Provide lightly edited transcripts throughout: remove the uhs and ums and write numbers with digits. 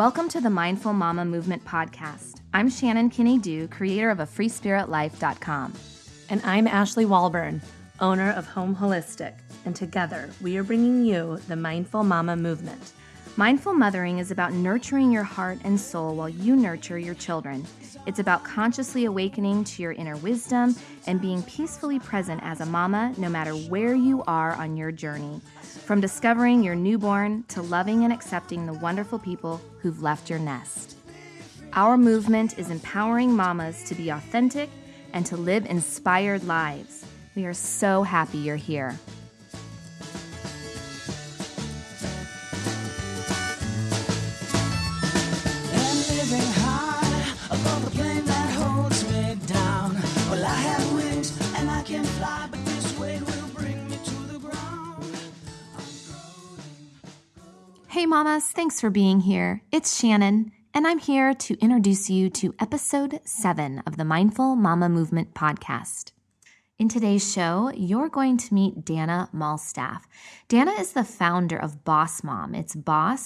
Welcome to the Mindful Mama Movement podcast. I'm Shannon Kinney-Dew, creator of afreespiritlife.com. And I'm Ashley Walburn, owner of Home Holistic. And together, we are bringing you the Mindful Mama Movement. Mindful mothering is about nurturing your heart and soul while you nurture your children. It's about consciously awakening to your inner wisdom and being peacefully present as a mama, no matter where you are on your journey. From discovering your newborn to loving and accepting the wonderful people who've left your nest. Our movement is empowering mamas to be authentic and to live inspired lives. We are so happy you're here. Hey mamas, thanks for being here. It's Shannon, and I'm here to introduce you to episode 7 of the Mindful Mama Movement podcast. In today's show, you're going to meet Dana Malstaff. Dana is the founder of Boss Mom. It's boss-mom.com.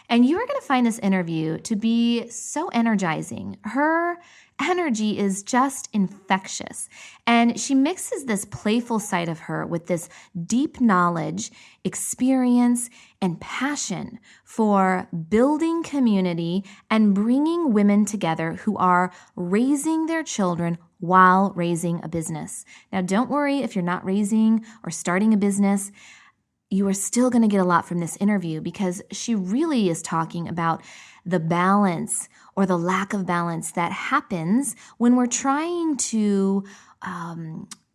And you are going to find this interview to be so energizing. Her energy is just infectious. And she mixes this playful side of her with this deep knowledge, experience, and passion for building community and bringing women together who are raising their children while raising a business. Now, don't worry if you're not raising or starting a business. You are still going to get a lot from this interview because she really is talking about the balance or the lack of balance that happens when we're trying to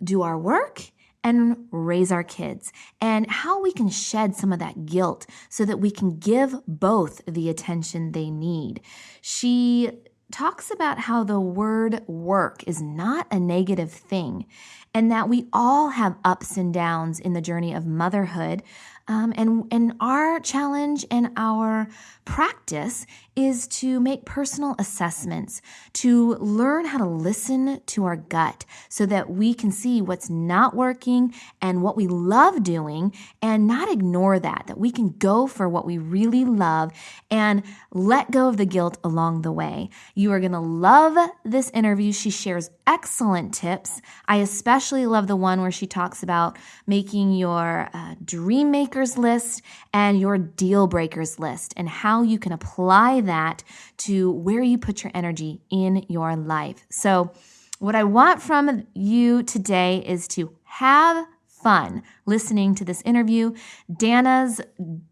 do our work and raise our kids, and how we can shed some of that guilt so that we can give both the attention they need. She talks about how the word work is not a negative thing and that we all have ups and downs in the journey of motherhood. And our challenge and our practice is to make personal assessments, to learn how to listen to our gut so that we can see what's not working and what we love doing and not ignore that we can go for what we really love and let go of the guilt along the way. You are going to love this interview. She shares excellent tips. I especially love the one where she talks about making your dream makers list and your deal breakers list and how you can apply that to where you put your energy in your life. So what I want from you today is to have fun listening to this interview. Dana's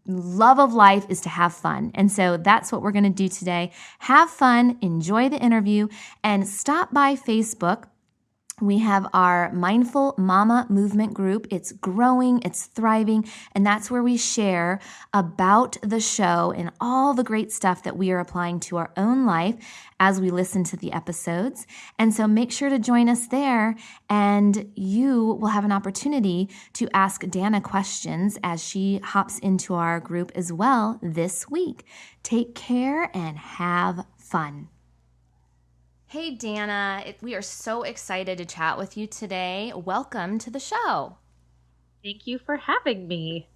love of life is to have fun. And so that's what we're going to do today. Have fun, enjoy the interview, and stop by Facebook. We have our Mindful Mama Movement group. It's growing, it's thriving, and that's where we share about the show and all the great stuff that we are applying to our own life as we listen to the episodes. And so make sure to join us there, and you will have an opportunity to ask Dana questions as she hops into our group as well this week. Take care and have fun. Hey, Dana, we are so excited to chat with you today. Welcome to the show. Thank you for having me.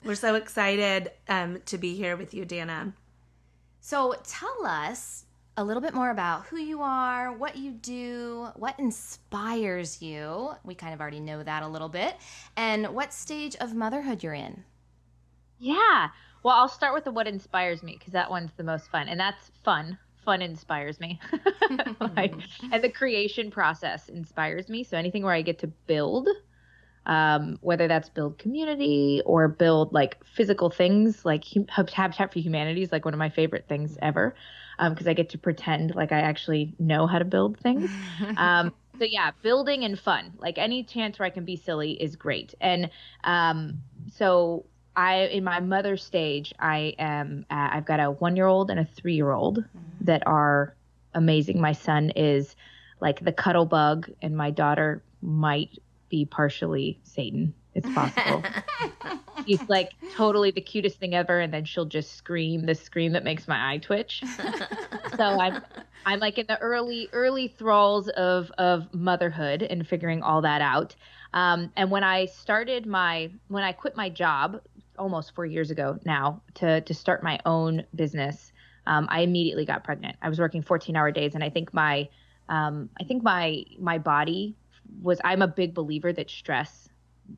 We're so excited to be here with you, Dana. So tell us a little bit more about who you are, what you do, what inspires you. We kind of already know that a little bit. And what stage of motherhood you're in. Yeah. Well, I'll start with the what inspires me because that one's the most fun. And that's fun. Fun inspires me. And the creation process inspires me. So anything where I get to build, whether that's build community or build like physical things, like Habitat for Humanity is like one of my favorite things ever. Because I get to pretend like I actually know how to build things. So yeah, building and fun, like any chance where I can be silly is great. And so in my mother stage, I've got a 1-year-old and a 3-year-old that are amazing. My son is like the cuddle bug, and my daughter might be partially Satan. It's possible. He's like totally the cutest thing ever, and then she'll just scream this scream that makes my eye twitch. So I'm like in the early thralls of motherhood and figuring all that out. And when I quit my job almost 4 years ago now to start my own business, I immediately got pregnant. I was working 14-hour days, and I think my body was. I'm a big believer that stress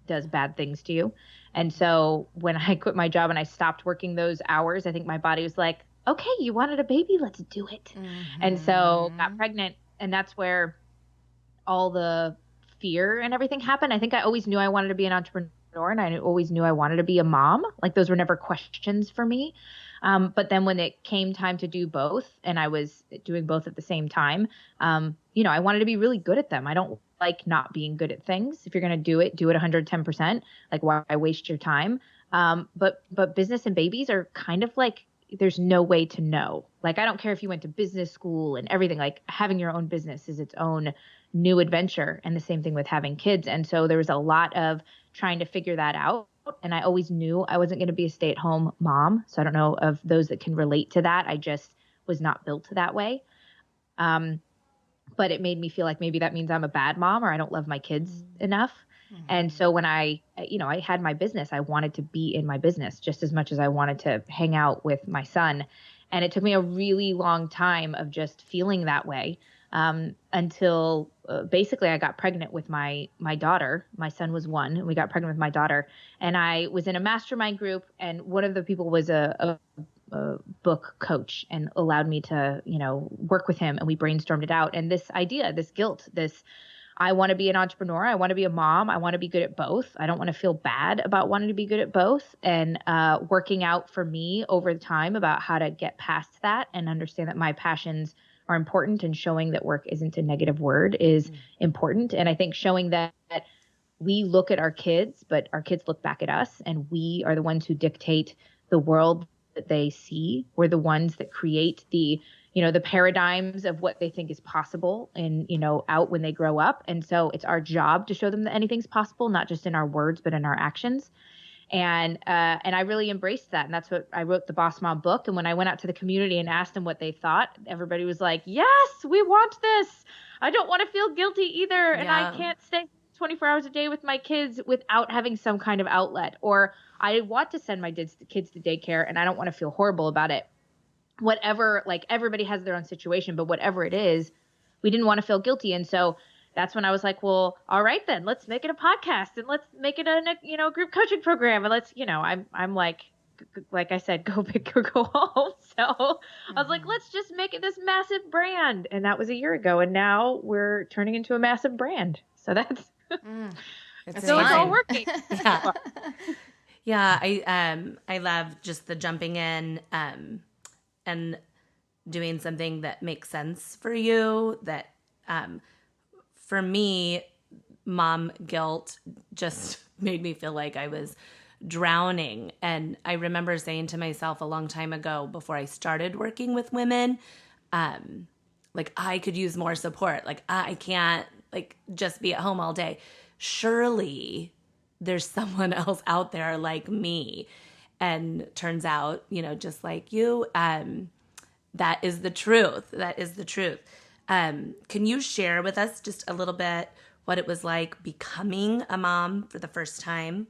does bad things to you, and so when I quit my job and I stopped working those hours, I think my body was like, okay, you wanted a baby, let's do it. And so got pregnant, and that's where all the fear and everything happened. I think I always knew I wanted to be an entrepreneur, and I always knew I wanted to be a mom. Like those were never questions for me. But then when it came time to do both, and I was doing both at the same time, I wanted to be really good at them. I don't like not being good at things. If you're going to do it 110%. Like why waste your time? But business and babies are kind of like, there's no way to know. Like, I don't care if you went to business school and everything, like having your own business is its own new adventure, and the same thing with having kids. And so there was a lot of trying to figure that out. And I always knew I wasn't going to be a stay-at-home mom. So I don't know of those that can relate to that. I just was not built that way. But it made me feel like maybe that means I'm a bad mom or I don't love my kids enough. And so when I had my business, I wanted to be in my business just as much as I wanted to hang out with my son. And it took me a really long time of just feeling that way, until basically I got pregnant with my daughter. My son was 1, and we got pregnant with my daughter. And I was in a mastermind group, and one of the people was a book coach and allowed me to, work with him, and we brainstormed it out. And this idea, this guilt, I want to be an entrepreneur. I want to be a mom. I want to be good at both. I don't want to feel bad about wanting to be good at both. And working out for me over time about how to get past that and understand that my passions are important, and showing that work isn't a negative word is important. And I think showing that we look at our kids, but our kids look back at us, and we are the ones who dictate the world that they see. We're the ones that create the paradigms of what they think is possible and, out when they grow up. And so it's our job to show them that anything's possible, not just in our words, but in our actions. And I really embraced that. And that's what I wrote the Boss Mom book. And when I went out to the community and asked them what they thought, everybody was like, yes, we want this. I don't want to feel guilty either. And I can't stay 24 hours a day with my kids without having some kind of outlet. Or I want to send my kids to daycare, and I don't want to feel horrible about it. Whatever, like everybody has their own situation, but whatever it is, we didn't want to feel guilty. And so that's when I was like, well, all right, then let's make it a podcast, and let's make it a group coaching program. And let's, I'm like I said, go big or go home. So I was like, let's just make it this massive brand. And that was a year ago. And now we're turning into a massive brand. So that's, it's all working. Yeah. Yeah. I love just the jumping in, and doing something that makes sense for you. That, for me, mom guilt just made me feel like I was drowning. And I remember saying to myself a long time ago, before I started working with women, like I could use more support. Like I can't just be at home all day. Surely there's someone else out there like me. And turns out, just like you, that is the truth. That is the truth. Can you share with us just a little bit what it was like becoming a mom for the first time?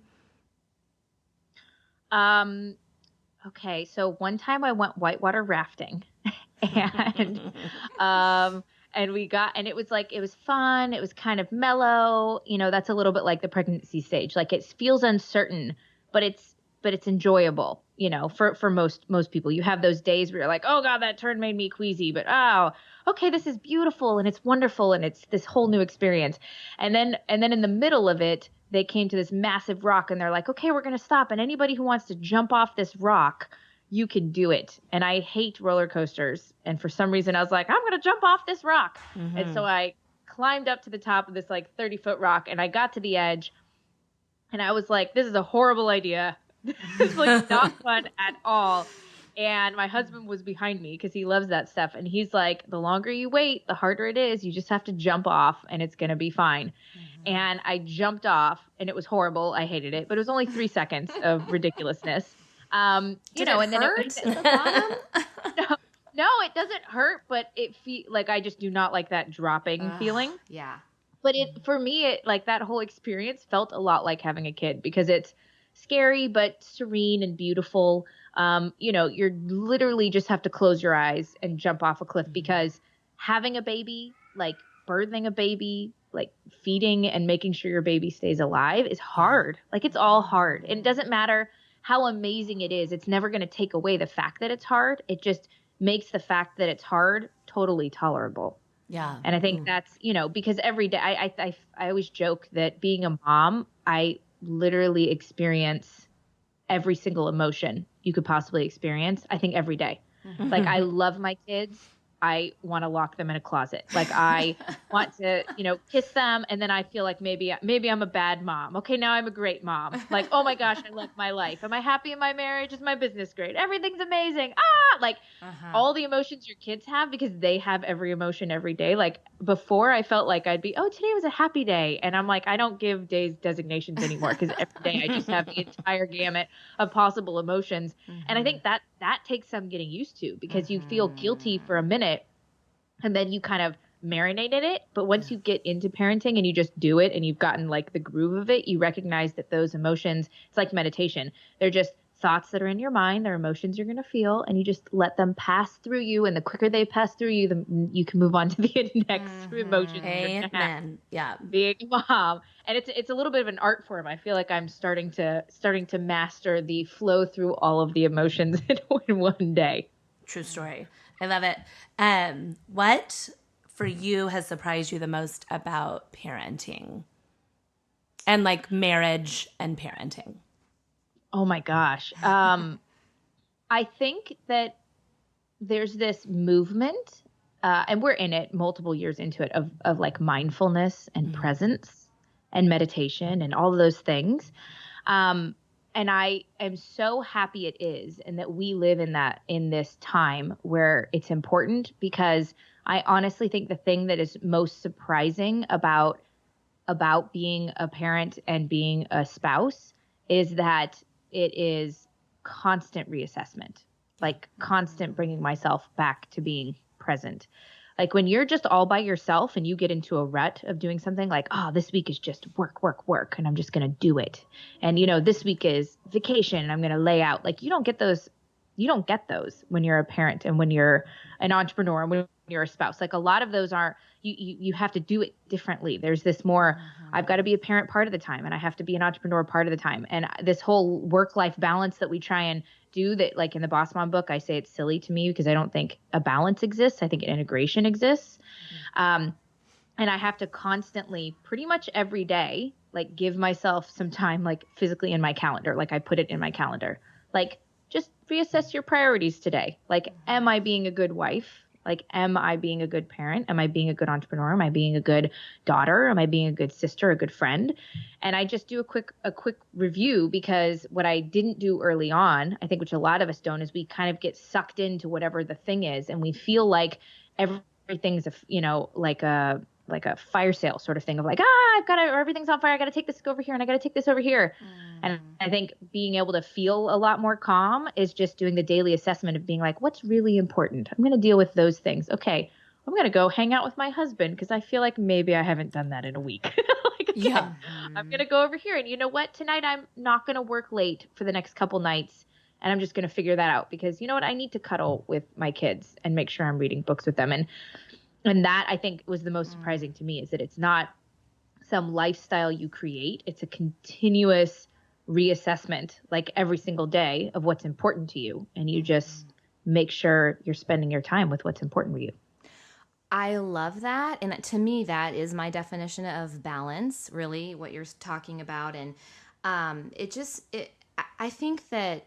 Okay. So one time I went whitewater rafting and, and it was fun. It was kind of mellow. That's a little bit like the pregnancy stage. Like it feels uncertain, but it's enjoyable, for most people. You have those days where you're like, oh God, that turn made me queasy, but oh, okay, this is beautiful and it's wonderful and it's this whole new experience. And then in the middle of it, they came to this massive rock and they're like, okay, we're going to stop. And anybody who wants to jump off this rock, you can do it. And I hate roller coasters. And for some reason I was like, I'm going to jump off this rock. Mm-hmm. And so I climbed up to the top of this 30-foot rock, and I got to the edge and I was like, this is a horrible idea. This is not fun at all. And my husband was behind me because he loves that stuff. And he's like, the longer you wait, the harder it is. You just have to jump off and it's going to be fine. Mm-hmm. And I jumped off and it was horrible. I hated it, but it was only 3 seconds of ridiculousness. Did it hurt at the bottom? No, it doesn't hurt, but it like I just do not like that dropping feeling. Yeah. But for me, that whole experience felt a lot like having a kid, because it's scary, but serene and beautiful. You're literally just have to close your eyes and jump off a cliff because having a baby, like birthing a baby, like feeding and making sure your baby stays alive is hard. Like it's all hard. And it doesn't matter how amazing it is. It's never going to take away the fact that it's hard. It just makes the fact that it's hard totally tolerable. Yeah. And I think that's, because every day I always joke that being a mom, I literally experience every single emotion you could possibly experience. I think every day. Like I love my kids. I want to lock them in a closet. Like I want to, kiss them. And then I feel like maybe I'm a bad mom. Okay. Now I'm a great mom. Like, oh my gosh, I love my life. Am I happy in my marriage? Is my business great? Everything's amazing. Like all the emotions your kids have because they have every emotion every day. Like before I felt like I'd be, oh, today was a happy day. And I'm like, I don't give days designations anymore because every day I just have the entire gamut of possible emotions. And I think that takes some getting used to because you feel guilty for a minute and then you kind of marinate in it. But once you get into parenting and you just do it and you've gotten like the groove of it, you recognize that those emotions, it's like meditation. They're just thoughts that are in your mind. They're emotions you're going to feel and you just let them pass through you. And the quicker they pass through you, you can move on to the next emotions you're going to have. Yeah. Being a mom. And it's a little bit of an art form. I feel like I'm starting to master the flow through all of the emotions in one day. True story. I love it. What for you has surprised you the most about parenting and like marriage and parenting? Oh my gosh. I think that there's this movement, and we're in it multiple years into it of like mindfulness and presence and meditation and all of those things. And I am so happy it is, and that we live in this time where it's important, because I honestly think the thing that is most surprising about being a parent and being a spouse is that it is constant reassessment, like constant bringing myself back to being present. Like when you're just all by yourself and you get into a rut of doing something like, oh, this week is just work, work, work, and I'm just going to do it. And, this week is vacation and I'm going to lay out. Like you don't get those when you're a parent and when you're an entrepreneur and when you're a spouse. Like a lot of those are, you have to do it differently. There's this more, I've got to be a parent part of the time and I have to be an entrepreneur part of the time. And this whole work-life balance that we try and do, that like in the Boss Mom book, I say it's silly to me because I don't think a balance exists. I think an integration exists. And I have to constantly, pretty much every day, like give myself some time, like physically in my calendar. Like I put it in my calendar, like just reassess your priorities today. Like, am I being a good wife? Like, am I being a good parent? Am I being a good entrepreneur? Am I being a good daughter? Am I being a good sister, a good friend? And I just do a quick review, because what I didn't do early on, I think, which a lot of us don't, is we kind of get sucked into whatever the thing is. And we feel like everything's like a fire sale sort of thing of like, everything's on fire. I got to take this over here and I got to take this over here. And I think being able to feel a lot more calm is just doing the daily assessment of being like, what's really important? I'm going to deal with those things. Okay. I'm going to go hang out with my husband because I feel like maybe I haven't done that in a week. I'm going to go over here. And you know what? Tonight I'm not going to work late for the next couple nights. And I'm just going to figure that out because you know what? I need to cuddle with my kids and make sure I'm reading books with them. And that, I think, was the most surprising to me, is that it's not some lifestyle you create. It's a continuous reassessment, like every single day, of what's important to you. And you just make sure you're spending your time with what's important for you. I love that. And to me, that is my definition of balance, really, what you're talking about. And I think that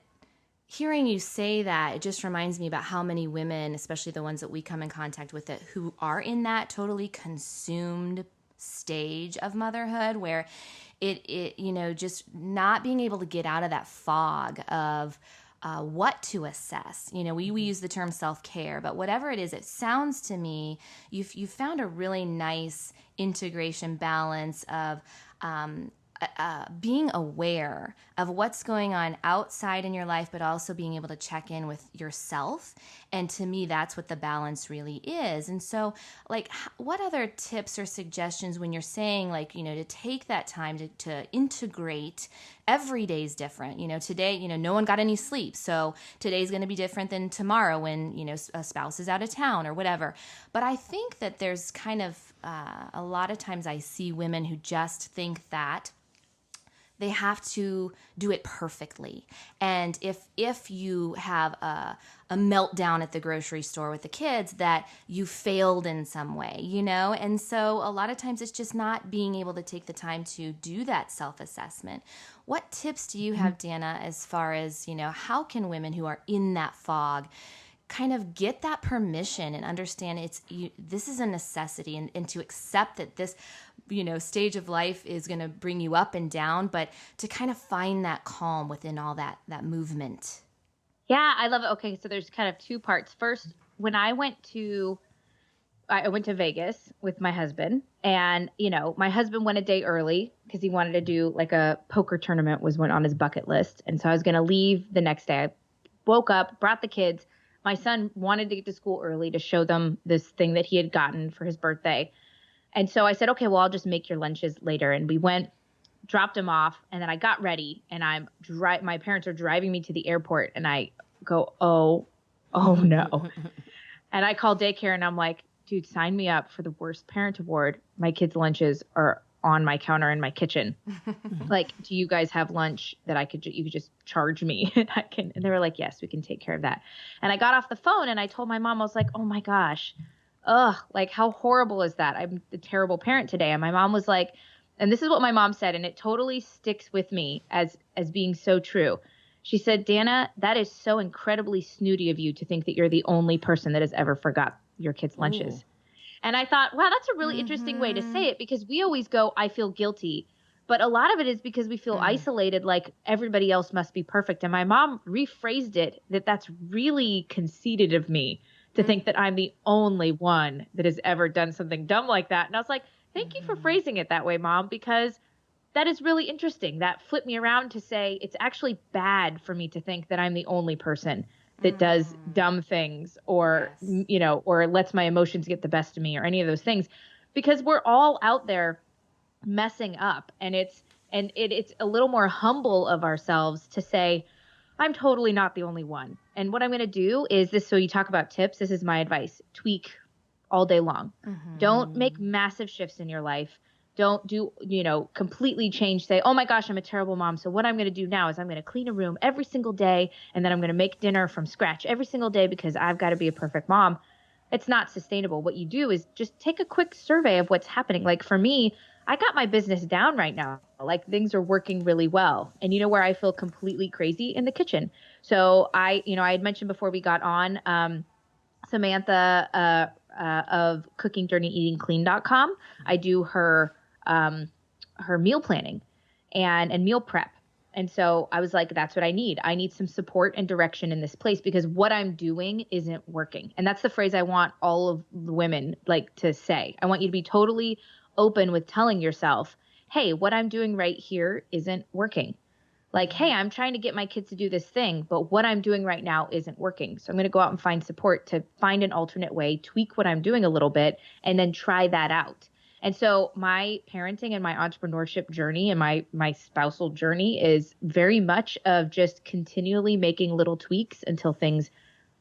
hearing you say that, it just reminds me about how many women, especially the ones that we come in contact with, that who are in that totally consumed stage of motherhood, where it just not being able to get out of that fog of what to assess. We use the term self-care, but whatever it is, it sounds to me you've found a really nice integration balance of being aware of what's going on outside in your life, but also being able to check in with yourself. And to me, that's what the balance really is. And so, like, what other tips or suggestions when you're saying, like, to take that time to integrate? Every day is different. Today, no one got any sleep. So today's going to be different than tomorrow when, a spouse is out of town or whatever. But I think that there's kind of a lot of times I see women who just think that they have to do it perfectly. And if you have a meltdown at the grocery store with the kids, that you failed in some way, And so a lot of times it's just not being able to take the time to do that self-assessment. What tips do you have, Dana, as far as, how can women who are in that fog kind of get that permission and understand this is a necessity, and to accept that this stage of life is going to bring you up and down, but to kind of find that calm within all that movement? Yeah, I love it. Okay, so there's kind of two parts. First, when I went to Vegas with my husband, and my husband went a day early because he wanted to do like a poker tournament went on his bucket list, and so I was going to leave the next day. I woke up, brought the kids. My son wanted to get to school early to show them this thing that he had gotten for his birthday. And so I said, okay, well, I'll just make your lunches later. And we went, dropped him off, and then I got ready, and my parents are driving me to the airport, and I go, oh no. And I call daycare, and I'm like, dude, sign me up for the worst parent award. My kids' lunches are on my counter in my kitchen. Like, do you guys have lunch that you could just charge me? And they were like, yes, we can take care of that. And I got off the phone, and I told my mom, I was like, oh my gosh, like, how horrible is that? I'm the terrible parent today. And my mom was like, and this is what my mom said, and it totally sticks with me as being so true. She said, Dana, that is so incredibly snooty of you to think that you're the only person that has ever forgot your kids' lunches. Ooh. And I thought, wow, that's a really interesting way to say it, because we always go, I feel guilty. But a lot of it is because we feel isolated, like everybody else must be perfect. And my mom rephrased it that that's really conceited of me to think that I'm the only one that has ever done something dumb like that. And I was like, thank you for phrasing it that way, Mom, because that is really interesting. That flipped me around to say it's actually bad for me to think that I'm the only person that does dumb things or, or lets my emotions get the best of me or any of those things, because we're all out there messing up. And it's a little more humble of ourselves to say, I'm totally not the only one. And what I'm going to do is this. So you talk about tips. This is my advice. Tweak all day long. Don't make massive shifts in your life. Don't do, completely change, say, oh my gosh, I'm a terrible mom. So what I'm going to do now is I'm going to clean a room every single day. And then I'm going to make dinner from scratch every single day because I've got to be a perfect mom. It's not sustainable. What you do is just take a quick survey of what's happening. Like for me, I got my business down right now. Like things are working really well. And you know where I feel completely crazy? In the kitchen. So I had mentioned before we got on, Samantha of cookingdirtyeatingclean.com. I do her meal planning and meal prep. And so I was like, that's what I need. I need some support and direction in this place because what I'm doing isn't working. And that's the phrase I want all of the women like to say. I want you to be totally open with telling yourself, hey, what I'm doing right here isn't working. Like, hey, I'm trying to get my kids to do this thing, but what I'm doing right now isn't working. So I'm going to go out and find support to find an alternate way, tweak what I'm doing a little bit, and then try that out. And so my parenting and my entrepreneurship journey and my spousal journey is very much of just continually making little tweaks until things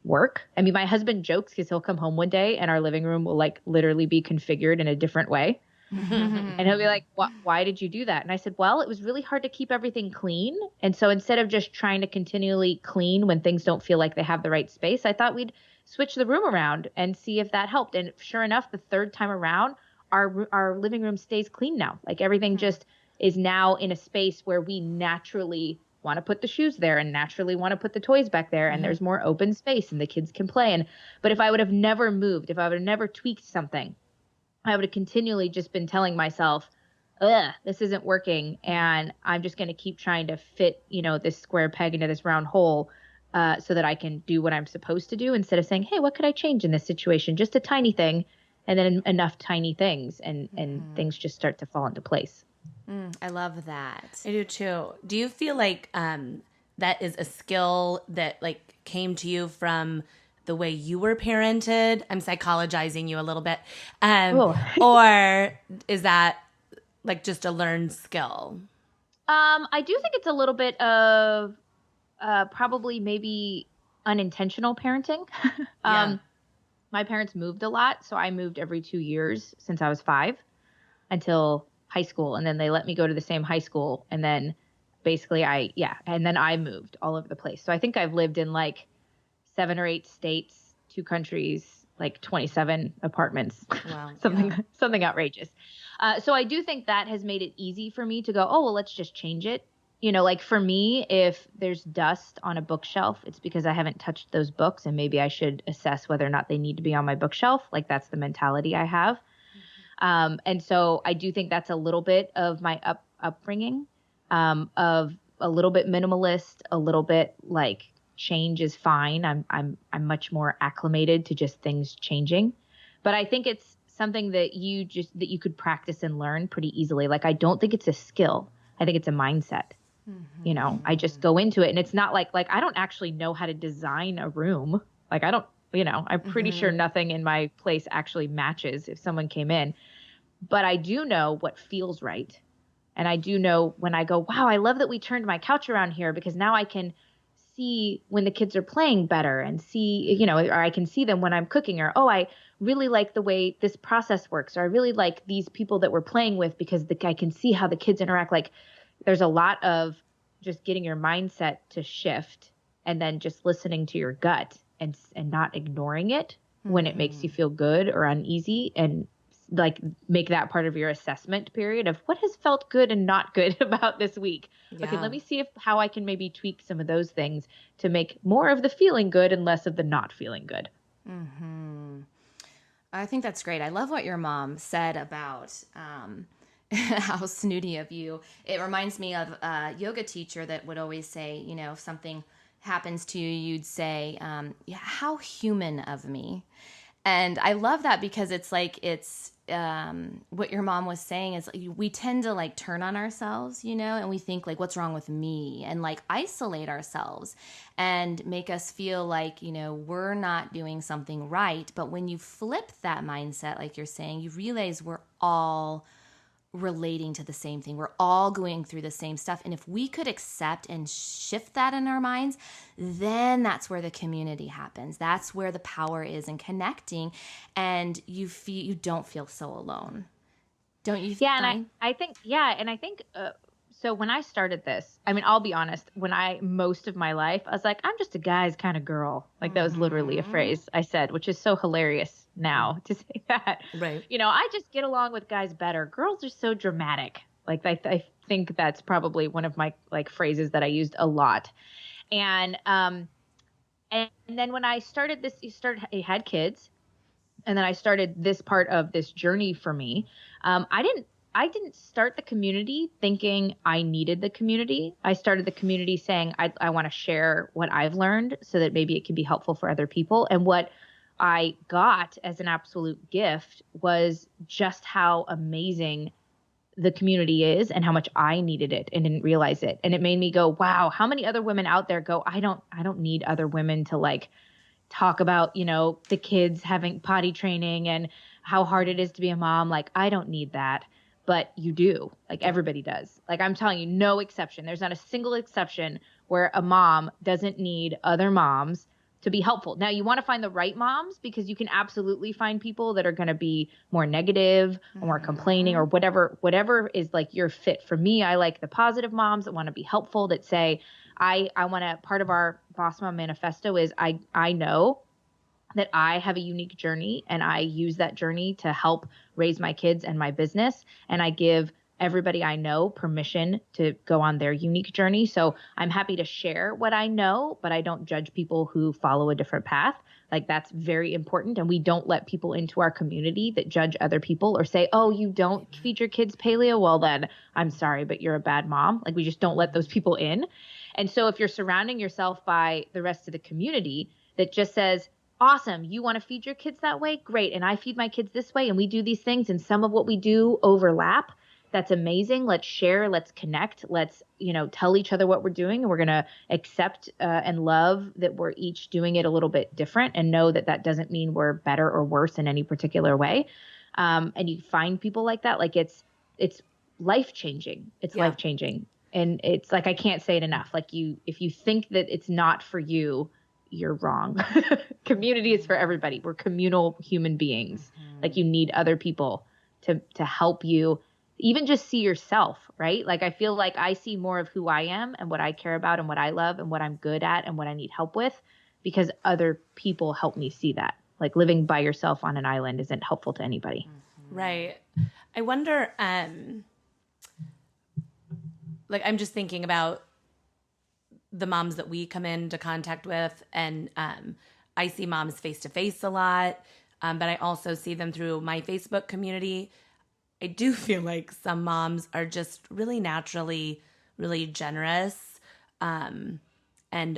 work. I mean, my husband jokes because he'll come home one day and our living room will like literally be configured in a different way. And he'll be like, why did you do that? And I said, well, it was really hard to keep everything clean. And so instead of just trying to continually clean when things don't feel like they have the right space, I thought we'd switch the room around and see if that helped. And sure enough, the third time around, our living room stays clean now. Like everything just is now in a space where we naturally want to put the shoes there and naturally want to put the toys back there. And there's more open space and the kids can play. But if I would have never moved, if I would have never tweaked something, I would have continually just been telling myself, this isn't working. And I'm just going to keep trying to fit, this square peg into this round hole so that I can do what I'm supposed to do instead of saying, hey, what could I change in this situation? Just a tiny thing. And then enough tiny things and things just start to fall into place. I love that. I do too. Do you feel like that is a skill that like came to you from the way you were parented? I'm psychologizing you a little bit. Or is that like just a learned skill? I do think it's a little bit of probably maybe unintentional parenting. Yeah. My parents moved a lot, so I moved every 2 years since I was 5 until high school, and then they let me go to the same high school, and then basically and then I moved all over the place. So I think I've lived in like 7 or 8 states, 2 countries, like 27 apartments. Wow. something outrageous. So I do think that has made it easy for me to go, oh, well, let's just change it. You know, like for me, if there's dust on a bookshelf, it's because I haven't touched those books and maybe I should assess whether or not they need to be on my bookshelf. Like that's the mentality I have. And so I do think that's a little bit of my upbringing, of a little bit minimalist, a little bit like change is fine. I'm much more acclimated to just things changing. But I think it's something that you could practice and learn pretty easily. Like I don't think it's a skill. I think it's a mindset. You know, I just go into it and it's not like I don't actually know how to design a room. Like I don't, you know, I'm pretty sure nothing in my place actually matches if someone came in. But I do know what feels right. And I do know when I go, wow, I love that we turned my couch around here because now I can see when the kids are playing better and see, you know, or I can see them when I'm cooking, or, oh, I really like the way this process works, or I really like these people that we're playing with because I can see how the kids interact. Like there's a lot of just getting your mindset to shift and then just listening to your gut and not ignoring it when it makes you feel good or uneasy, and like make that part of your assessment period of what has felt good and not good about this week. Yeah. Okay, let me see how I can maybe tweak some of those things to make more of the feeling good and less of the not feeling good. I think that's great. I love what your mom said about how snooty of you. It reminds me of a yoga teacher that would always say, you know, if something happens to you, you'd say, yeah, how human of me. And I love that because it's like, it's what your mom was saying is like, we tend to like turn on ourselves, you know, and we think like, what's wrong with me? And like isolate ourselves and make us feel like, you know, we're not doing something right. But when you flip that mindset, like you're saying, you realize we're all relating to the same thing. We're all going through the same stuff. And if we could accept and shift that in our minds, then that's where the community happens. That's where the power is in connecting, and you don't feel so alone. Don't you? Yeah. And I think, so when I started this, I mean, I'll be honest, most of my life, I was like, I'm just a guy's kind of girl. Like that was literally a phrase I said, which is so hilarious now to say that. Right. You know, I just get along with guys better. Girls are so dramatic. Like I think that's probably one of my like phrases that I used a lot. And then when I started this, I had kids, and then I started this part of this journey for me. I didn't start the community thinking I needed the community. I started the community saying I want to share what I've learned so that maybe it can be helpful for other people. And what I got as an absolute gift was just how amazing the community is and how much I needed it and didn't realize it. And it made me go, wow, how many other women out there go, I don't need other women to like talk about, you know, the kids having potty training and how hard it is to be a mom. Like, I don't need that. But you do. Like everybody does. Like I'm telling you, no exception. There's not a single exception where a mom doesn't need other moms to be helpful. Now you want to find the right moms, because you can absolutely find people that are going to be more negative or more complaining or whatever is like your fit. For me, I like the positive moms that want to be helpful, that say, I want to, part of our Boss Mom Manifesto is I know that I have a unique journey and I use that journey to help raise my kids and my business. And I give everybody I know permission to go on their unique journey. So I'm happy to share what I know, but I don't judge people who follow a different path. Like that's very important. And we don't let people into our community that judge other people or say, oh, you don't feed your kids paleo? Well, then I'm sorry, but you're a bad mom. Like we just don't let those people in. And so if you're surrounding yourself by the rest of the community that just says, awesome, you want to feed your kids that way? Great. And I feed my kids this way and we do these things and some of what we do overlap. That's amazing. Let's share, let's connect, let's, tell each other what we're doing. And we're going to accept and love that we're each doing it a little bit different, and know that that doesn't mean we're better or worse in any particular way. And you find people like that, like it's life changing. It's life changing. And it's like, I can't say it enough. Like if you think that it's not for you, you're wrong. Community is for everybody. We're communal human beings. Like you need other people to help you even just see yourself, right? Like I feel like I see more of who I am and what I care about and what I love and what I'm good at and what I need help with, because other people help me see that. Like living by yourself on an island isn't helpful to anybody. Right. I wonder, like I'm just thinking about the moms that we come into contact with, and I see moms face to face a lot, but I also see them through my Facebook community. I do feel like some moms are just really naturally really generous and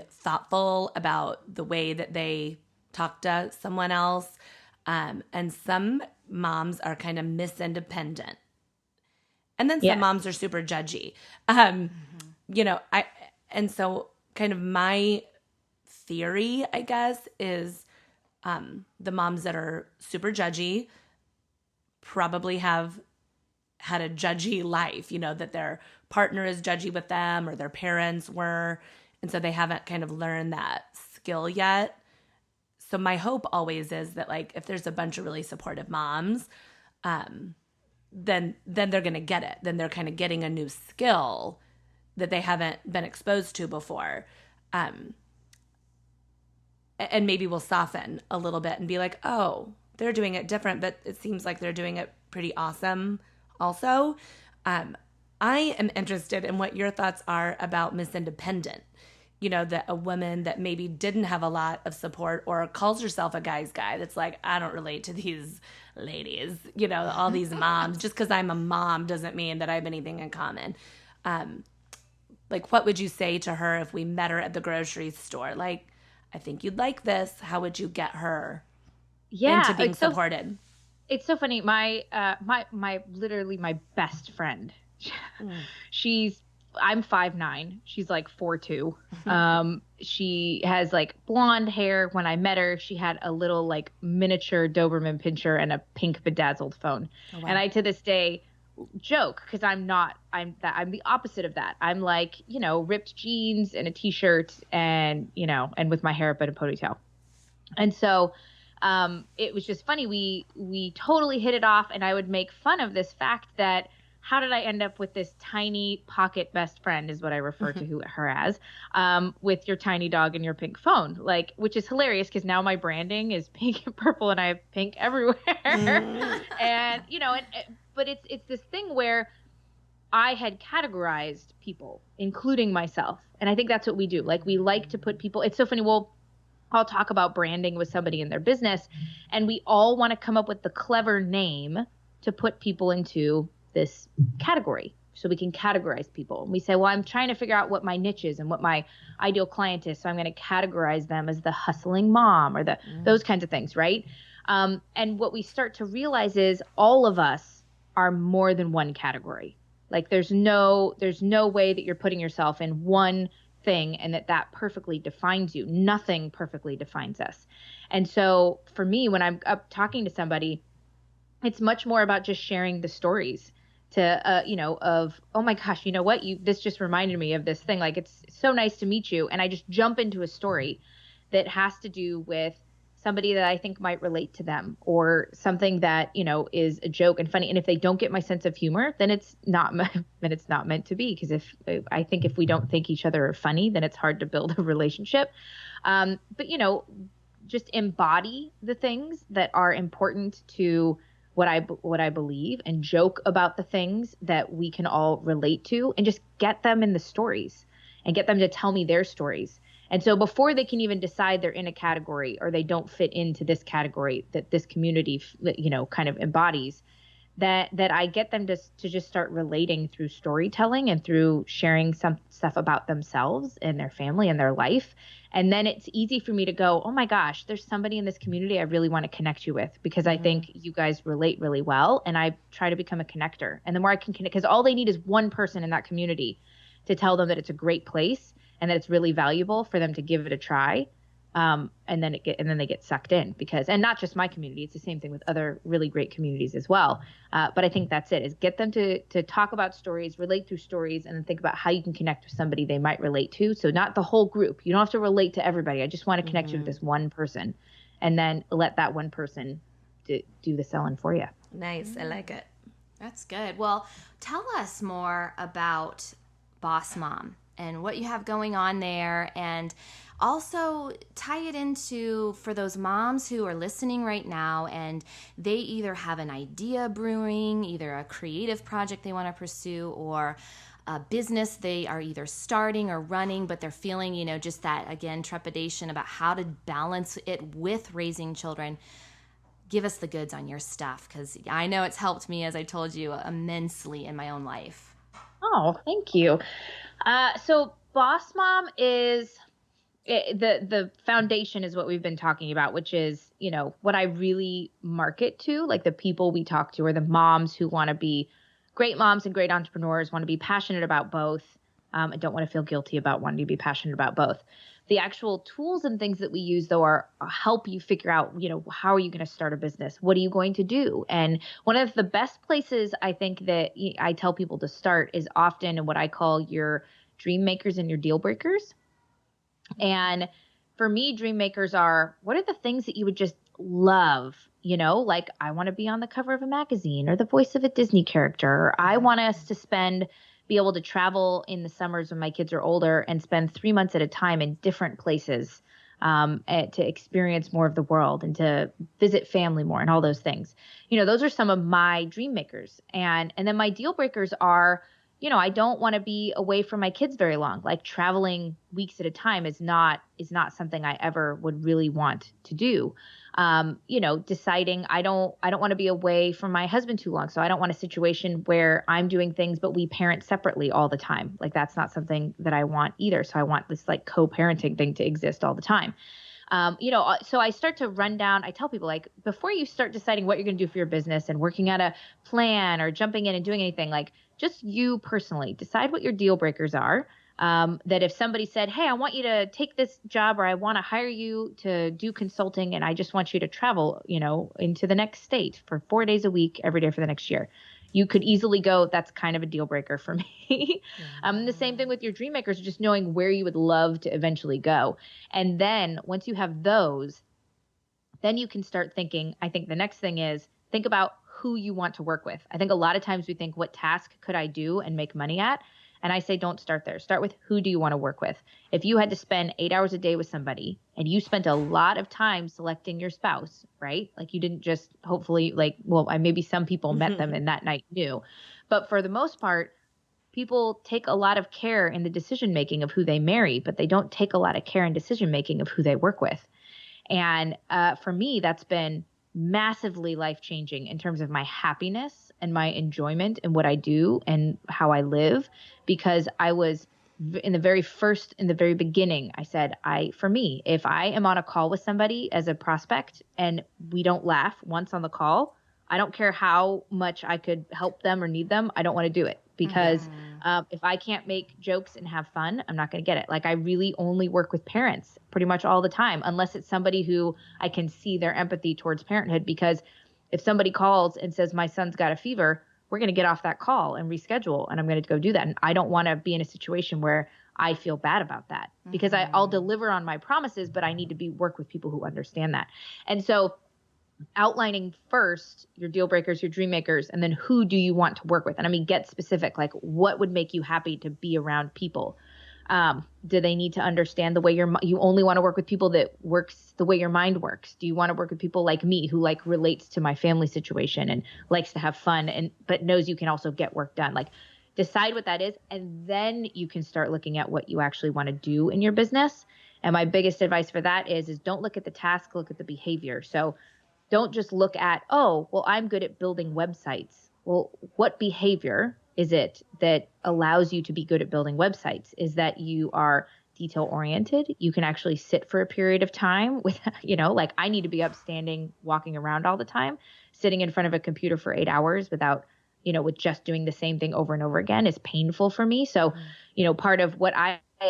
thoughtful about the way that they talk to someone else. And some moms are kind of misindependent. And then some moms are super judgy. And so kind of my theory, I guess, is the moms that are super judgy probably have had a judgy life, that their partner is judgy with them or their parents were. And so they haven't kind of learned that skill yet. So my hope always is that like, if there's a bunch of really supportive moms, then they're going to get it. Then they're kind of getting a new skill that they haven't been exposed to before. And maybe we'll soften a little bit and be like, oh, they're doing it different, but it seems like they're doing it pretty awesome also. I am interested in what your thoughts are about Miss Independent. That a woman that maybe didn't have a lot of support or calls herself a guy's guy that's like, I don't relate to these ladies, all these moms. Just because I'm a mom doesn't mean that I have anything in common. Like, what would you say to her if we met her at the grocery store? Like, I think you'd like this. How would you get her into being supported? It's so funny. My literally my best friend. I'm 5'9". She's like 4'2". She has like blonde hair. When I met her, she had a little like miniature Doberman pinscher and a pink bedazzled phone. Oh, wow. And I to this day joke, because I'm the opposite of that. I'm like, ripped jeans and a t-shirt and with my hair up in a ponytail. And so it was just funny. We totally hit it off, and I would make fun of this fact that how did I end up with this tiny pocket best friend, is what I refer to her as, with your tiny dog and your pink phone, like, which is hilarious because now my branding is pink and purple and I have pink everywhere. And, but it's this thing where I had categorized people, including myself. And I think that's what we do. Like, we like to put people, it's so funny. Well, I'll talk about branding with somebody in their business, and we all want to come up with the clever name to put people into this category so we can categorize people. And we say, well, I'm trying to figure out what my niche is and what my ideal client is. So I'm going to categorize them as the hustling mom or those kinds of things. Right. And what we start to realize is all of us are more than one category. Like there's no way that you're putting yourself in one thing and that perfectly defines you. Nothing perfectly defines us. And so for me, when I'm up talking to somebody, it's much more about just sharing the stories of, oh my gosh, you know what? This just reminded me of this thing. Like, it's so nice to meet you. And I just jump into a story that has to do with somebody that I think might relate to them, or something that, is a joke and funny. And if they don't get my sense of humor, then it's not meant to be. Because if we don't think each other are funny, then it's hard to build a relationship. But just embody the things that are important to what I believe, and joke about the things that we can all relate to, and just get them in the stories and get them to tell me their stories. And so before they can even decide they're in a category or they don't fit into this category that this community, kind of embodies, that I get them to just start relating through storytelling and through sharing some stuff about themselves and their family and their life. And then it's easy for me to go, oh my gosh, there's somebody in this community I really want to connect you with, because I think you guys relate really well. And I try to become a connector. And the more I can connect, because all they need is one person in that community to tell them that it's a great place and that it's really valuable for them to give it a try. And then they get sucked in, because, and not just my community, it's the same thing with other really great communities as well. But I think that's it, is get them to talk about stories, relate through stories, and then think about how you can connect with somebody they might relate to. So not the whole group. You don't have to relate to everybody. I just want to connect you with this one person, and then let that one person do the selling for you. Nice. I like it. That's good. Well, tell us more about Boss Mom and what you have going on there, and also tie it into, for those moms who are listening right now and they either have an idea brewing, either a creative project they want to pursue, or a business they are either starting or running, but they're feeling, just that, again, trepidation about how to balance it with raising children. Give us the goods on your stuff, because I know it's helped me, as I told you, immensely in my own life. Oh, thank you. So Boss Mom is the foundation is what we've been talking about, which is, what I really market to, like the people we talk to are the moms who want to be great moms and great entrepreneurs, want to be passionate about both, and don't want to feel guilty about wanting to be passionate about both. The actual tools and things that we use, though, are help you figure out, how are you going to start a business? What are you going to do? And one of the best places I think that I tell people to start is often in what I call your dream makers and your deal breakers. And for me, dream makers are, what are the things that you would just love? Like, I want to be on the cover of a magazine or the voice of a Disney character. Or I want us to be able to travel in the summers when my kids are older and spend 3 months at a time in different places, to experience more of the world and to visit family more and all those things. Those are some of my dream makers. And then my deal breakers are, I don't want to be away from my kids very long. Like, traveling weeks at a time is not something I ever would really want to do. Deciding I don't want to be away from my husband too long. So I don't want a situation where I'm doing things, but we parent separately all the time. Like, that's not something that I want either. So I want this like co-parenting thing to exist all the time. So I start to run down, I tell people, like, before you start deciding what you're going to do for your business and working out a plan or jumping in and doing anything, like, just you personally decide what your deal breakers are. That if somebody said, hey, I want you to take this job, or I want to hire you to do consulting, and I just want you to travel, into the next state for 4 days a week, every day for the next year, you could easily go, that's kind of a deal breaker for me. The same thing with your dream makers, just knowing where you would love to eventually go. And then once you have those, then you can start thinking, I think the next thing is think about who you want to work with. I think a lot of times we think, what task could I do and make money at? And I say, don't start there. Start with, who do you want to work with? If you had to spend 8 hours a day with somebody and you spent a lot of time selecting your spouse, right? Like, you didn't just hopefully maybe some people met them and that night knew. But for the most part, people take a lot of care in the decision-making of who they marry, but they don't take a lot of care in decision-making of who they work with. And for me, that's been massively life-changing in terms of my happiness and my enjoyment in what I do and how I live, because I was in the very beginning, I said, for me, if I am on a call with somebody as a prospect and we don't laugh once on the call, I don't care how much I could help them or need them. I don't want to do it, because if I can't make jokes and have fun, I'm not going to get it. Like, I really only work with parents pretty much all the time, unless it's somebody who I can see their empathy towards parenthood. Because if somebody calls and says, my son's got a fever, we're going to get off that call and reschedule, and I'm going to go do that. And I don't want to be in a situation where I feel bad about that, because I'll deliver on my promises, but I need to work with people who understand that. And so outlining first your deal breakers, your dream makers, and then who do you want to work with? And I mean, get specific, like, what would make you happy to be around people? Do they need to understand the way you only want to work with people that works the way your mind works? Do you want to work with people like me, who like relates to my family situation and likes to have fun, but knows you can also get work done? Like, decide what that is, and then you can start looking at what you actually want to do in your business. And my biggest advice for that is don't look at the task, look at the behavior. So don't just look at, oh, well, I'm good at building websites. well, what behavior is it that allows you to be good at building websites? Is that you are detail oriented? You can actually sit for a period of time with, like I need to be upstanding, walking around all the time. Sitting in front of a computer for 8 hours without, with just doing the same thing over and over again is painful for me. So, part of what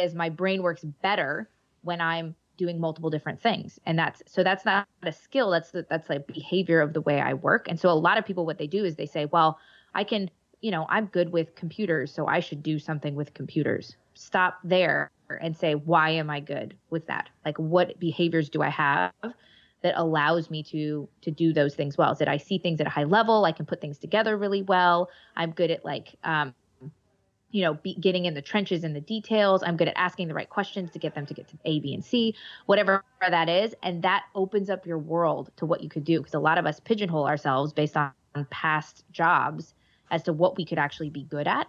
is my brain works better when I'm doing multiple different things. And that's not a skill. That's like behavior of the way I work. And so a lot of people, what they do is they say, well, I can, I'm good with computers, so I should do something with computers. Stop there and say, why am I good with that? Like, what behaviors do I have that allows me to do those things well? Is that I see things at a high level? I can put things together really well. I'm good at getting in the trenches and the details. I'm good at asking the right questions to get them to get to A, B, and C, whatever that is. And that opens up your world to what you could do. Because a lot of us pigeonhole ourselves based on past jobs as to what we could actually be good at.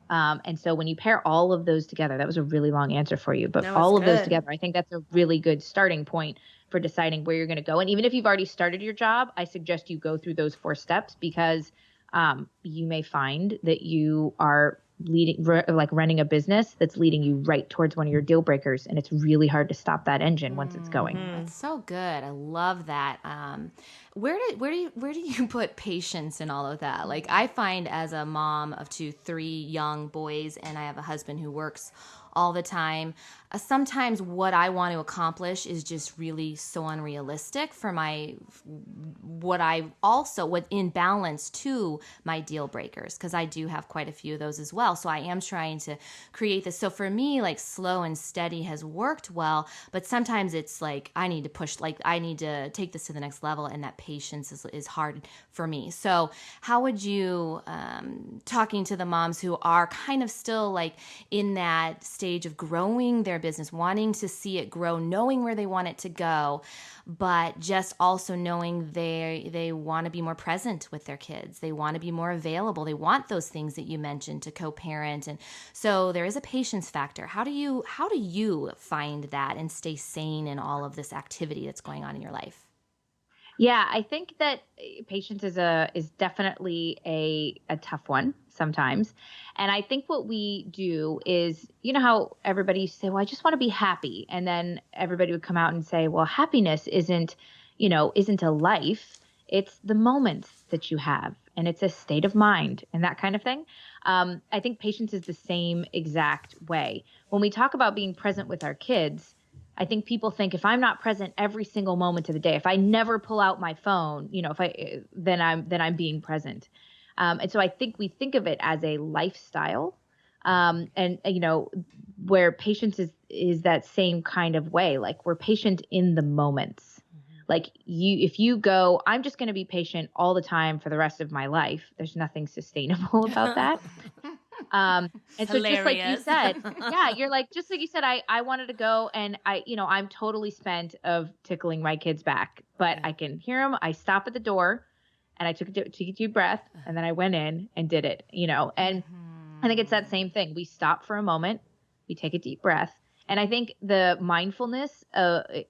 And so when you pair all of those together, that was a really long answer for you, but all of those together, I think that's a really good starting point for deciding where you're going to go. And even if you've already started your job, I suggest you go through those 4 steps because you may find that you are running a business that's leading you right towards one of your deal breakers. And it's really hard to stop that engine once it's going. That's so good. I love that. Where do you put patience in all of that? Like I find as a mom of 3 young boys, and I have a husband who works all the time, sometimes what I want to accomplish is just really so unrealistic for what in balance to my deal breakers, because I do have quite a few of those as well. So I am trying to create this. So for me, like slow and steady has worked well, but sometimes it's like I need to push, like I need to take this to the next level, and that patience is hard for me. So how would you, talking to the moms who are kind of still like in that stage of growing their business, wanting to see it grow, knowing where they want it to go, but just also knowing they want to be more present with their kids. They want to be more available. They want those things that you mentioned to co-parent. And so there is a patience factor. How do you find that and stay sane in all of this activity that's going on in your life? Yeah, I think that patience is definitely a tough one sometimes. And I think what we do is, how everybody used to say, well, I just want to be happy. And then everybody would come out and say, well, happiness isn't a life. It's the moments that you have. And it's a state of mind and that kind of thing. I think patience is the same exact way. When we talk about being present with our kids, I think people think if I'm not present every single moment of the day, if I never pull out my phone, then I'm being present. And so I think we think of it as a lifestyle, where patience is that same kind of way. Like we're patient in the moments. Like if you go, I'm just going to be patient all the time for the rest of my life. There's nothing sustainable about that. And so just like you said, yeah, you're like, just like you said, I wanted to go and I'm totally spent of tickling my kids back, but I can hear them. I stop at the door and I took a deep breath and then I went in and did it, and I think it's that same thing. We stop for a moment, we take a deep breath. And I think the mindfulness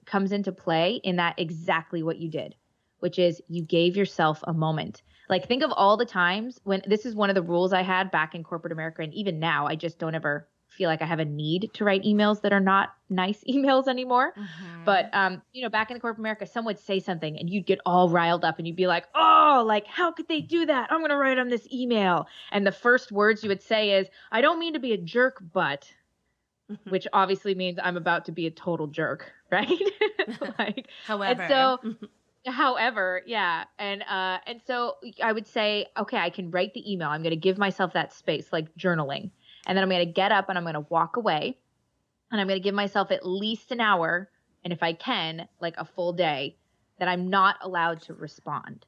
comes into play in that exactly what you did, which is you gave yourself a moment. Like think of all the times when this is one of the rules I had back in corporate America. And even now, I just don't ever feel like I have a need to write emails that are not nice emails anymore. Mm-hmm. But, back in the corporate America, someone would say something and you'd get all riled up and you'd be like, oh, like, how could they do that? I'm going to write on this email. And the first words you would say is, I don't mean to be a jerk, but... which obviously means I'm about to be a total jerk, right? However, yeah. And so I would say, okay, I can write the email. I'm going to give myself that space, like journaling. And then I'm going to get up and I'm going to walk away and I'm going to give myself at least an hour. And if I can, like a full day that I'm not allowed to respond.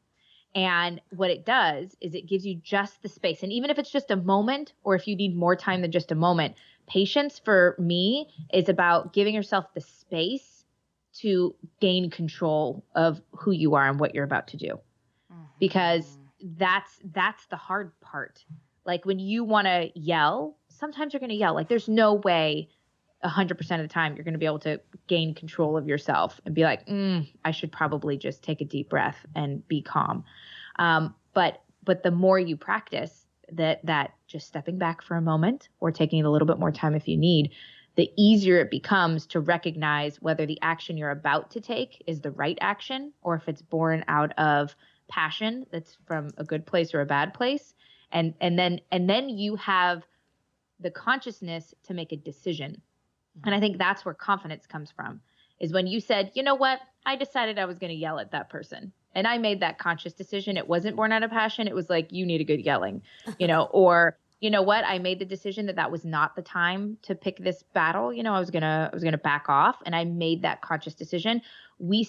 And what it does is it gives you just the space. And even if it's just a moment, or if you need more time than just a moment, patience for me is about giving yourself the space to gain control of who you are and what you're about to do. Mm-hmm. Because that's the hard part. Like when you want to yell, sometimes you're going to yell. Like there's no way 100% of the time you're going to be able to gain control of yourself and be like, I should probably just take a deep breath and be calm. But But the more you practice that just stepping back for a moment or taking a little bit more time if you need, the easier it becomes to recognize whether the action you're about to take is the right action or if it's born out of passion that's from a good place or a bad place. And then you have the consciousness to make a decision. And I think that's where confidence comes from, is when you said, you know what, I decided I was going to yell at that person. And I made that conscious decision. It wasn't born out of passion. It was like, you need a good yelling, or you know what, I made the decision that was not the time to pick this battle. I was going to back off, and I made that conscious decision. We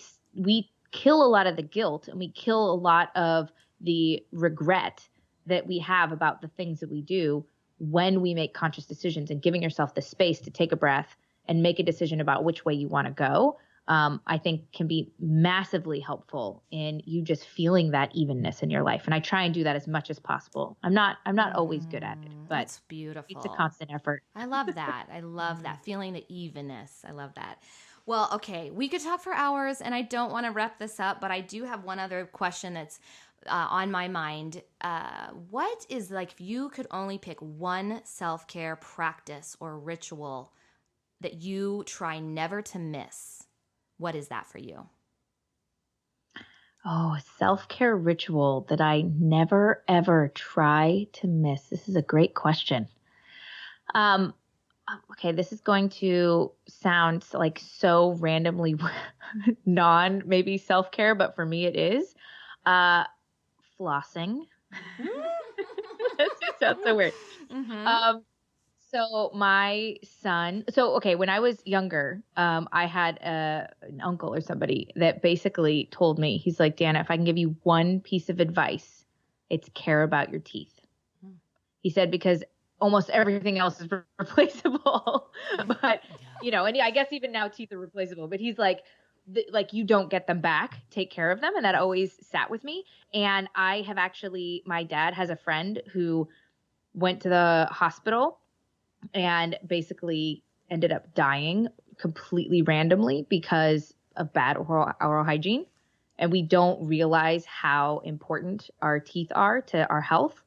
kill a lot of the guilt, and we kill a lot of the regret that we have about the things that we do when we make conscious decisions, and giving yourself the space to take a breath and make a decision about which way you want to go. I think can be massively helpful in you just feeling that evenness in your life. And I try and do that as much as possible. I'm not always good at it, but that's beautiful. It's a constant effort. I love that. I love that feeling the evenness. I love that. Well, okay, we could talk for hours, and I don't want to wrap this up, but I do have one other question that's on my mind. What is, like, if you could only pick one self-care practice or ritual that you try never to miss, what is that for you? Oh, a self-care ritual that I never, ever try to miss. This is a great question. Okay, this is going to sound like so randomly maybe self-care, but for me it is. Flossing. That sounds so weird. Mm-hmm. So my son, when I was younger, I had an uncle or somebody that basically told me, he's like, Dana, if I can give you one piece of advice, it's care about your teeth. He said, because almost everything else is replaceable. But, and I guess even now teeth are replaceable, but he's like you don't get them back, take care of them. And that always sat with me. And I have my dad has a friend who went to the hospital and basically ended up dying completely randomly because of bad oral hygiene. And we don't realize how important our teeth are to our health.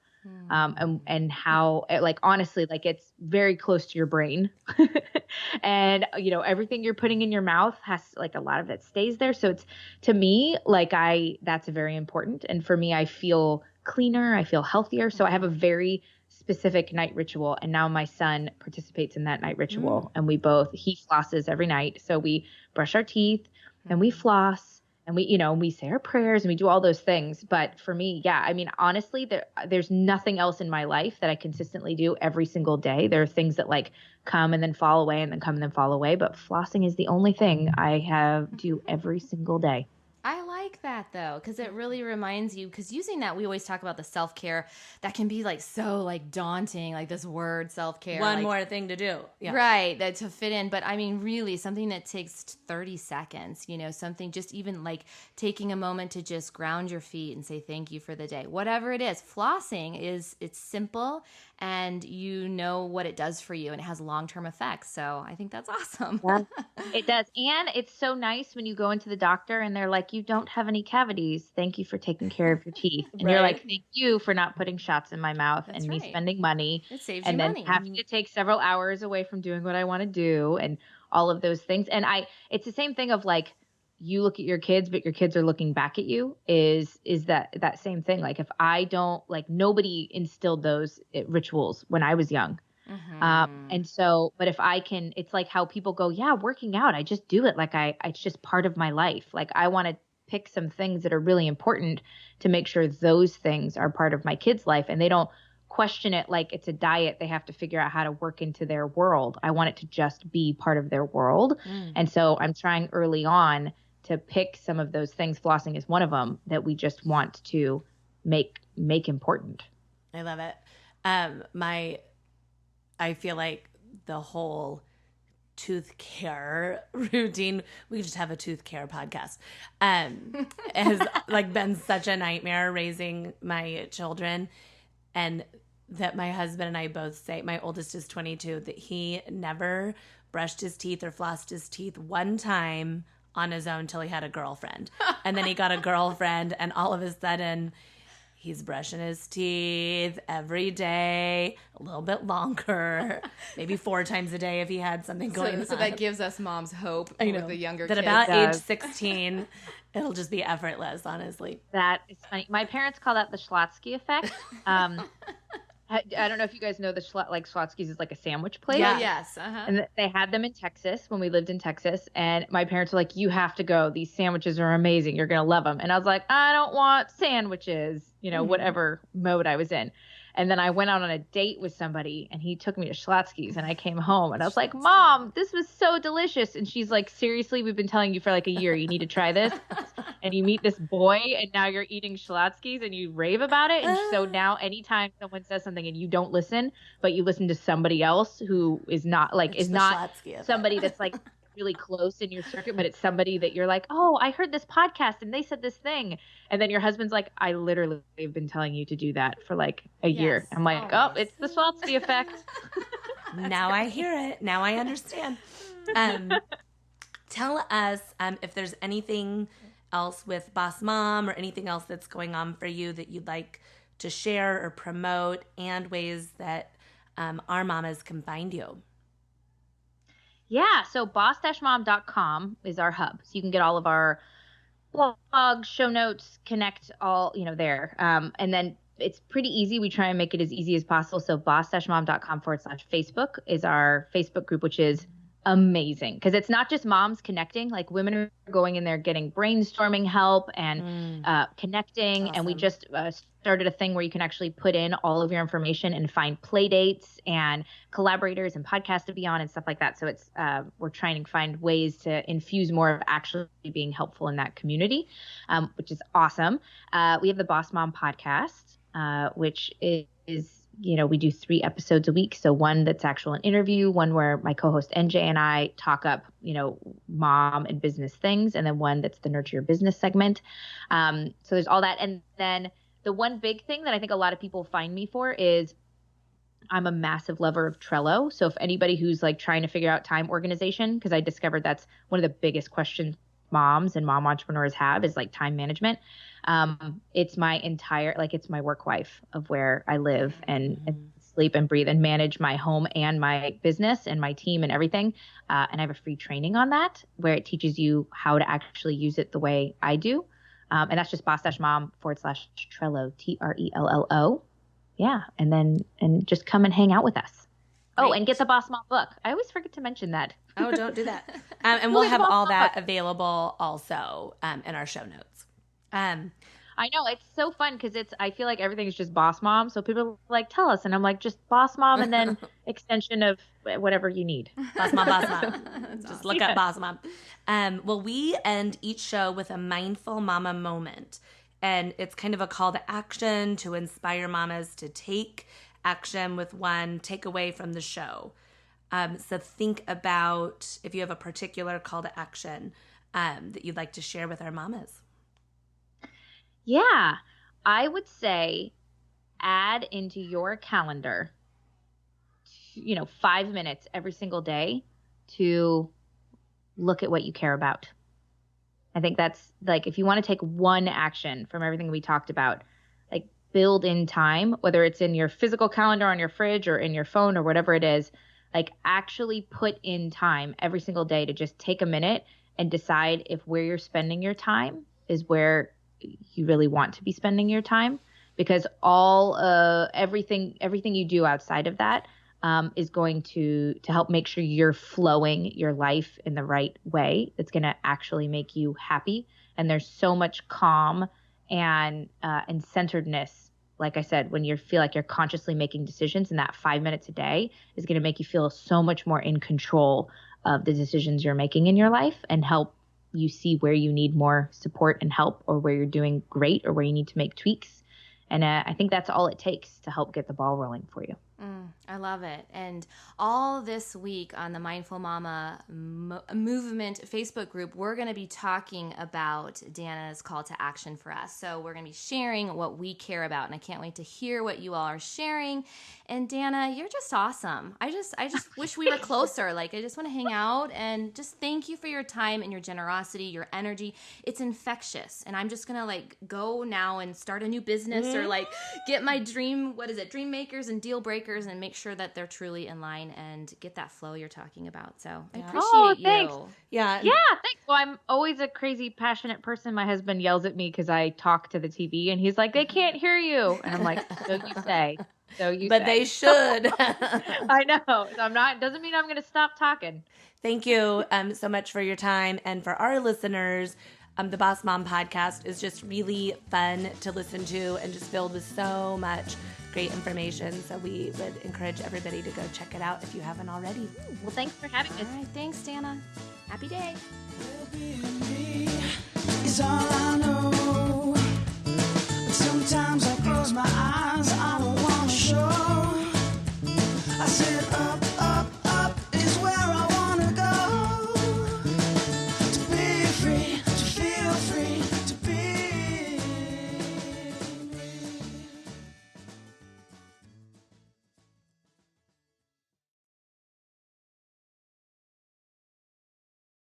And how, like, honestly, like, it's very close to your brain. And, everything you're putting in your mouth has, like, a lot of it stays there. So it's, to me, like, that's very important. And for me, I feel cleaner, I feel healthier. So I have a very specific night ritual. And now my son participates in that night ritual. And he flosses every night. So we brush our teeth and we floss. And we say our prayers and we do all those things. But for me, honestly, there's nothing else in my life that I consistently do every single day. There are things that, like, come and then fall away and then come and then fall away. But flossing is the only thing I do every single day. I like that, though, because it really reminds you, because using that, we always talk about the self-care that can be, like, so, like, daunting, like this word self-care. One more thing to do. Yeah. Right, that to fit in. But I mean, really, something that takes 30 seconds, something just even like taking a moment to just ground your feet and say thank you for the day. Whatever it is, flossing it's simple, and you know what it does for you, and it has long-term effects. So I think that's awesome. Yeah, it does. And it's so nice when you go into the doctor and they're like, you don't have any cavities. Thank you for taking care of your teeth. And you're like, thank you for not putting shots in my mouth. That's and me spending money. It saves and you then money. Having to take several hours away from doing what I want to do and all of those things. And it's the same thing of, like, you look at your kids, but your kids are looking back at you is that same thing. Like, if I don't, like, nobody instilled those rituals when I was young. Mm-hmm. And so, but if I can, it's like how people go, yeah, working out, I just do it. Like it's just part of my life. Like, I want to pick some things that are really important to make sure those things are part of my kids' life, and they don't question it like it's a diet they have to figure out how to work into their world. I want it to just be part of their world. And so I'm trying early on to pick some of those things. Flossing is one of them that we just want to make important. I love it. I feel like the whole tooth care routine, we just have a tooth care podcast, has, like, been such a nightmare raising my children. And that my husband and I both say, my oldest is 22, that he never brushed his teeth or flossed his teeth one time on his own till he had a girlfriend. And then he got a girlfriend, and all of a sudden He's brushing his teeth every day, a little bit longer, maybe 4 times a day if he had something going on. So that gives us moms hope with the younger that kids. about age 16, it'll just be effortless, honestly. That is funny. My parents call that the Schlotsky effect. I don't know if you guys know Schlotsky's is like a sandwich place. Yeah. Yes. And they had them in Texas when we lived in Texas. And my parents were like, you have to go. These sandwiches are amazing. You're going to love them. And I was like, I don't want sandwiches, whatever mode I was in. And then I went out on a date with somebody and he took me to Schlotsky's and I came home and I was like, Mom, this was so delicious. And she's like, seriously, we've been telling you for like a year, you need to try this. And you meet this boy and now you're eating Schlotsky's and you rave about it. And so now anytime someone says something and you don't listen, but you listen to somebody else who is not somebody that's like really close in your circuit, but it's somebody that you're like, oh, I heard this podcast and they said this thing. And then your husband's like, I literally have been telling you to do that for like a year. I'm like, oh, it's the Schlotsky effect. Now I hear it. Now I understand. Tell us if there's anything else with Boss Mom or anything else that's going on for you that you'd like to share or promote, and ways that our mamas can find you. Yeah, so boss-mom.com is our hub. So you can get all of our blogs, show notes, connect all, there. And then it's pretty easy. We try and make it as easy as possible. So boss-mom.com/Facebook is our Facebook group, which is amazing because it's not just moms connecting. Like women are going in there getting brainstorming help and connecting. Awesome. And we just started a thing where you can actually put in all of your information and find play dates and collaborators and podcasts to be on and stuff like that. So it's we're trying to find ways to infuse more of actually being helpful in that community, which is awesome. We have the Boss Mom podcast, which is we do 3 episodes a week. So one that's actual an interview, one where my co-host NJ and I talk up, mom and business things, and then one that's the Nurture Your Business segment. So there's all that. And then the one big thing that I think a lot of people find me for is I'm a massive lover of Trello. So if anybody who's like trying to figure out time organization, because I discovered that's one of the biggest questions moms and mom entrepreneurs have is like time management. It's my entire, it's my work life of where I live and sleep and breathe and manage my home and my business and my team and everything. And I have a free training on that where it teaches you how to actually use it the way I do. And that's just boss-mom/Trello, TRELLO. Yeah. And just come and hang out with us. Great. Oh, and get the Boss Mom book. I always forget to mention that. Oh, don't do that. And we'll have all that available also in our show notes. I know. It's so fun because I feel like everything is just Boss Mom. So people are like, tell us. And I'm like, just Boss Mom and then extension of whatever you need. Boss Mom, Boss Mom. Just look up Boss Mom. Well, we end each show with a mindful mama moment. And it's kind of a call to action to inspire mamas to take action with one takeaway from the show. So think about if you have a particular call to action that you'd like to share with our mamas. Yeah, I would say add into your calendar, 5 minutes every single day to look at what you care about. I think that's like, if you want to take one action from everything we talked about, like build in time, whether it's in your physical calendar on your fridge or in your phone or whatever it is, like actually put in time every single day to just take a minute and decide if where you're spending your time is where you really want to be spending your time, because everything you do outside of that is going to help make sure you're flowing your life in the right way. It's going to actually make you happy. And there's so much calm and centeredness. Like I said, when you feel like you're consciously making decisions, and that 5 minutes a day is going to make you feel so much more in control of the decisions you're making in your life and help you see where you need more support and help, or where you're doing great, or where you need to make tweaks. And I think that's all it takes to help get the ball rolling for you. I I love it. And all this week on the Mindful Mama Movement Facebook group, we're going to be talking about Dana's call to action for us. So we're going to be sharing what we care about, and I can't wait to hear what you all are sharing. And Dana, you're just awesome. I just wish we were closer. Like, I just want to hang out, and just thank you for your time and your generosity, your energy. It's infectious. And I'm just going to like go now and start a new business or like get my dream makers and deal breakers and make sure that they're truly in line and get that flow you're talking about. So I appreciate thanks. you. Yeah. Yeah, thanks. Well, I'm always a crazy passionate person. My husband yells at me because I talk to the TV, and he's like, they can't hear you. And I'm like, so you say. But they should. I know. So doesn't mean I'm going to stop talking. Thank you so much for your time. And for our listeners, the Boss Mom podcast is just really fun to listen to and just filled with so much great information. So we would encourage everybody to go check it out if you haven't already. Well, thanks for having us. All right. Thanks, Dana. Happy day. Well, being me is all I